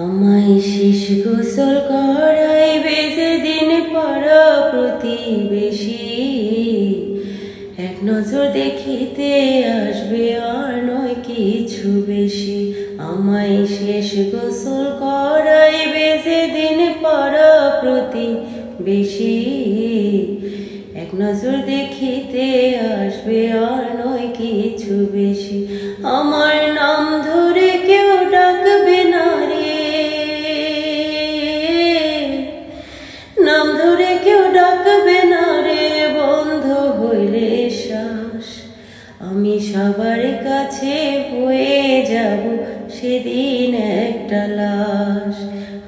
আমায় শেষ গোসল করাইবে যেদিন পাড়া প্রতিবেশী, এক নজর দেখিতে আসবে আর নয় কিছু বেশি। আমায় শেষ গোসল করাইবে যেদিন পাড়া প্রতিবেশী, এক নজর দেখিতে আসবে আর নয় কিছু বেশি। আমার নাম ধরে কেউ ডাকবে না রে, নাম ধরে কেউ ডাকবে না রে, বন্ধ হইলে শ্বাস। আমি সবার কাছে হয়ে যাব সেদিন একটা লাশ।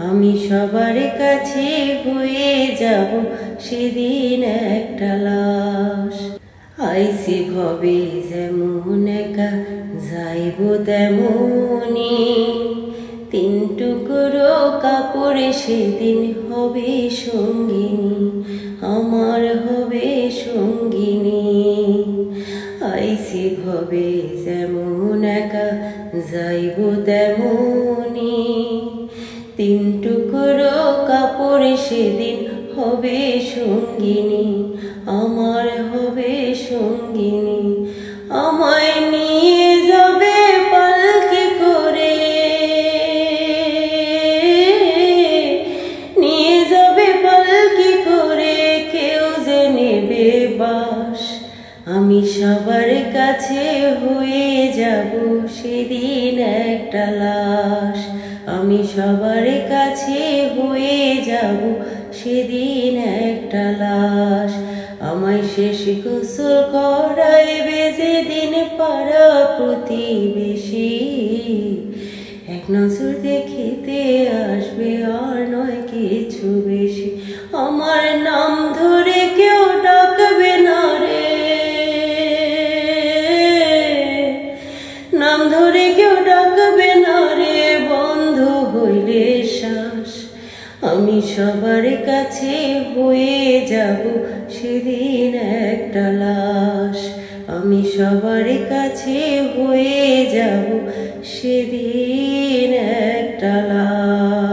আমি সবার কাছে হয়ে যাব সেদিন একটা লাশ। আইসি ভবে যেমন একা যাইব তেমনি, তিন টুকরো কাপড়ে সেদিন হবে সঙ্গিনী, আমার হবে সঙ্গিনী। আইসি ভবে যেমন একা যাইব তেমনি, তিন টুকরো কাপড়ে সেদিন হবে সঙ্গিনী, আমার হবে সঙ্গিনী। আমায় নিয়ে যাবে পালকি করে, নিয়ে যাবে পালকি করে, কেউ যে নেবে বাস। আমি সবার কাছে হয়ে যাব সেদিন একটা লাশ। আমি সবার কাছে হয়ে যাব সেদিন একটা লাশ। আমায় শেষ গোসল করাইবে যেদিন পাড়া প্রতিবেশী, এক নজর দেখিতে আসবে আর নয় কিছু বেশি। আমার নাম ধরে কেউ ডাকবে না রে, নাম ধরে কেউ ডাকবে না রে, বন্ধ হইলে শ্বাস। আমি সবার কাছে হয়ে যাব সেদিন একটা লাশ। আমি সবার কাছে হয়ে যাব সেদিন একটা লাশ।